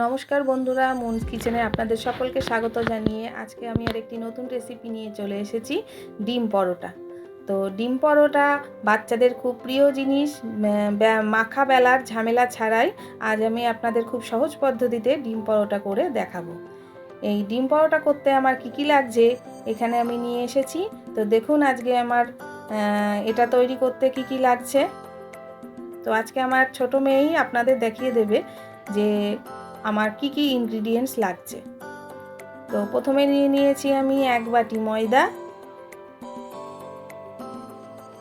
নমস্কার বন্ধুরা, মুন কিচেনে আপনাদের সকলকে স্বাগত জানিয়ে আজকে আমি আরেকটি নতুন রেসিপি নিয়ে চলে এসেছি, ডিম পরোটা। তো ডিম পরোটা বাচ্চাদের খুব প্রিয় জিনিস। মাখা বেলার ঝামেলা ছাড়াই আজ আমি আপনাদের খুব সহজ পদ্ধতিতে ডিম পরোটা করে দেখাবো। এই ডিম পরোটা করতে আমার কি লাগছে এখানে আমি নিয়ে এসেছি। তো দেখুন আজকে আমার এটা তৈরি করতে কি লাগছে। তো আজকে আমার ছোট মেয়েই আপনাদের দেখিয়ে দেবে যে আমার কি ইনগ্রিডিয়েন্টস লাগছে। তো প্রথমে নিয়ে নিয়েছি আমি 1 বাটি ময়দা,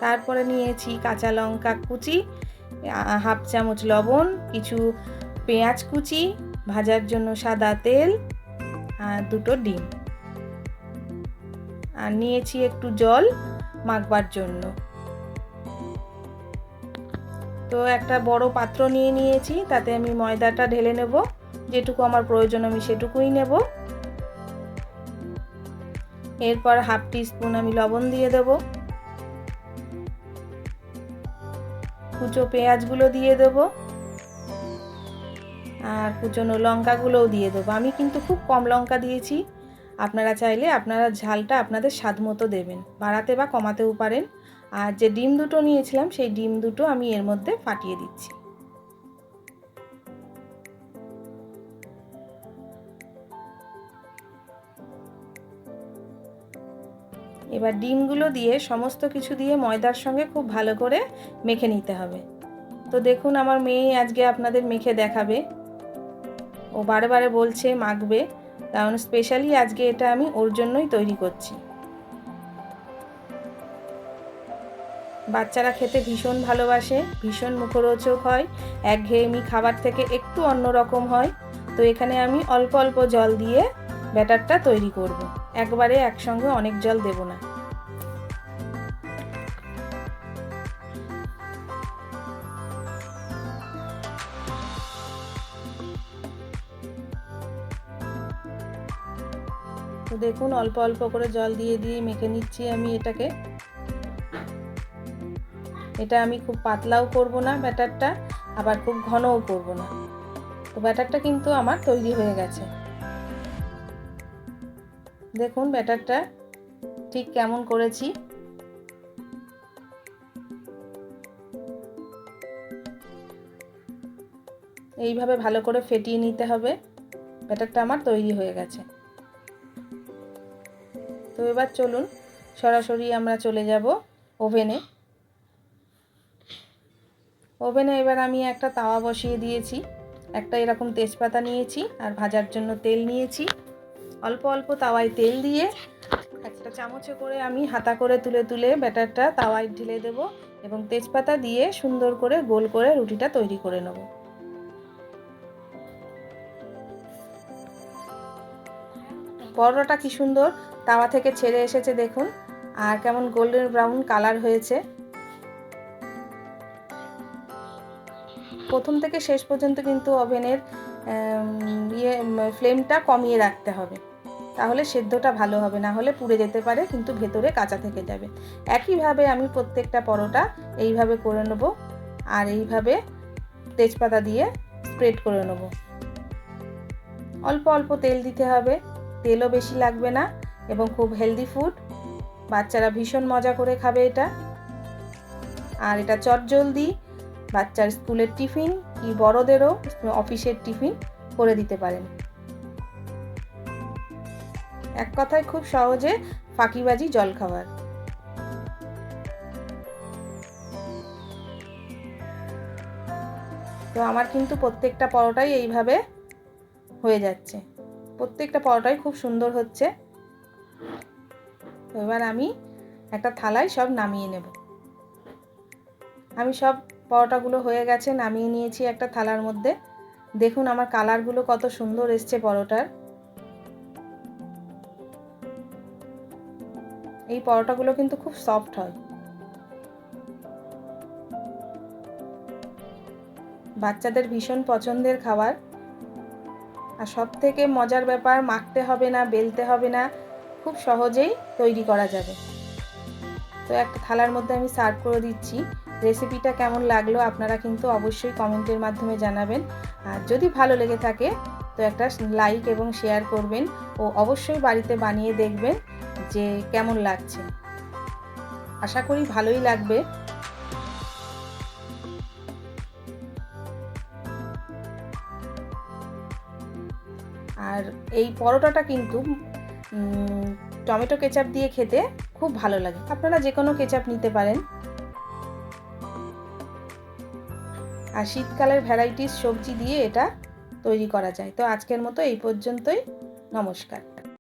তারপরে নিয়েছি কাঁচা লঙ্কা কুচি, হাফ চামচ লবণ, কিছু পেঁয়াজ কুচি, ভাজার জন্য সাদা তেল, আর 2টো ডিম, আর নিয়েছি একটু জল মাখবার জন্য। তো একটা বড় পাত্র নিয়ে নিয়েছি, তাতে আমি ময়দাটা ঢেলে নেব। যেটুকু আমার প্রয়োজন আমি সেটুকুই নেব। এরপর হাফ টিস্পুন আমি লবণ দিয়ে দেব, কুচো পেঁয়াজগুলো দিয়ে দেব, আর কুচনো লঙ্কাগুলোও দিয়ে দেবো। আমি কিন্তু খুব কম লঙ্কা দিয়েছি, আপনারা চাইলে আপনারা ঝালটা আপনাদের স্বাদ মতো দেবেন, বাড়াতে বা কমাতেও পারেন। আর যে ডিম দুটো নিয়েছিলাম সেই ডিম দুটো আমি এর মধ্যে ফাটিয়ে দিচ্ছি। এবার ডিমগুলো দিয়ে সমস্ত কিছু দিয়ে ময়দার সঙ্গে খুব ভালো করে মেখে নিতে হবে। তো দেখুন আমার মেয়ে আজকে আপনাদের মেখে দেখাবে, ও বারে বারে বলছে মাখবে, কারণ স্পেশালি আজকে এটা আমি ওর জন্যই তৈরি করছি। বাচ্চারা খেতে ভীষণ ভালোবাসে, ভীষণ মুখরোচক হয়, একঘেয়েমি খাবার থেকে একটু অন্যরকম হয়। তো এখানে আমি অল্প অল্প জল দিয়ে ব্যাটারটা তৈরি করব, একবারে একসঙ্গে অনেক জল দেব না। তো দেখুন অল্প অল্প করে জল দিয়ে দিয়ে মেখে নিচ্ছি আমি এটাকে। এটা আমি খুব পাতলাও করব না ব্যাটারটা, আবার খুব ঘনও করব না। তো ব্যাটারটা কিন্তু আমার তৈরি হয়ে গেছে। দেখুন ব্যাটারটা ঠিক কেমন করেছি। এইভাবে ভালো করে ফেটিয়ে নিতে হবে। ব্যাটারটা আমার তৈরি হয়ে গেছে। তো এবার চলুন সরাসরি আমরা চলে যাব ওভেনে। এবার আমি একটা তাওয়া বসিয়ে দিয়েছি, একটা এরকম তেজপাতা নিয়েছি, আর ভাজার জন্য তেল নিয়েছি। অল্প অল্প তাওয়ায় তেল দিয়ে একটা চামচে করে আমি হাতা করে তুলে তুলে ব্যাটারটা তাওয়ায় ঢেলে দেব, এবং তেজপাতা দিয়ে সুন্দর করে গোল করে রুটিটা তৈরি করে নেব। পরোটাটা কি সুন্দর তাওয়া থেকে ছেড়ে এসেছে দেখুন, আর কেমন গোল্ডেন ব্রাউন কালার হয়েছে। প্রথম থেকে শেষ পর্যন্ত কিন্তু ওভেনের ফ্লেমটা কমিয়ে রাখতে হবে, তাহলে সেদ্ধটা ভালো হবে, না হলে পুড়ে যেতে পারে, কিন্তু ভেতরে কাঁচা থেকে যাবে। একইভাবে আমি প্রত্যেকটা পরোটা এইভাবে করে নেব, আর এইভাবে তেজপাতা দিয়ে স্প্রেড করে নেব। অল্প অল্প তেল দিতে হবে, তেলও বেশি লাগবে না, এবং খুব হেলদি ফুড, বাচ্চারা ভীষণ মজা করে খাবে এটা। আর এটা চটজলদি বাচ্চার স্কুলের টিফিন কি বড়দেরও অফিসের টিফিন করে দিতে পারেন। এক কথায় খুব সহজে ফাঁকিবাজি জলখাবার। তো আমার কিন্তু প্রত্যেকটা পরোটাই এইভাবে হয়ে যাচ্ছে, প্রত্যেকটা পরোটাই খুব সুন্দর হচ্ছে। তো এবার আমি একটা থালায় সব নামিয়ে নেব। আমি সব পরোটাগুলো হয়ে গেছে, নামিয়ে নিয়েছি একটা থালার মধ্যে। দেখুন আমার কালারগুলো কত সুন্দর এসছে পরোটার। এই পরোটাগুলো কিন্তু খুব সফট হয়, বাচ্চাদের ভীষণ পছন্দের খাবার। আর সব থেকে মজার ব্যাপার, মাখতে হবে না, বেলতে হবে না, খুব সহজেই তৈরি করা যাবে। তো একটা থালার মধ্যে আমি সার্ভ করে দিচ্ছি। রেসিপিটা কেমন লাগলো আপনারা কিন্তু অবশ্যই কমেন্টের মাধ্যমে জানাবেন। আর যদি ভালো লেগে থাকে তো একটা লাইক এবং শেয়ার করবেন ও অবশ্যই বাড়িতে বানিয়ে দেখবেন যে কেমন লাগছে। আশা করি ভালোই লাগবে। আর এই পরোটাটা কিন্তু টমেটো কেচাপ দিয়ে খেতে খুব ভালো লাগে। আপনারা যে কোনো কেচাপ নিতে পারেন। আর শীতকালের ভ্যারাইটিস সবজি দিয়ে এটা তৈরি করা যায়। তো আজকের মতো এই পর্যন্তই। নমস্কার।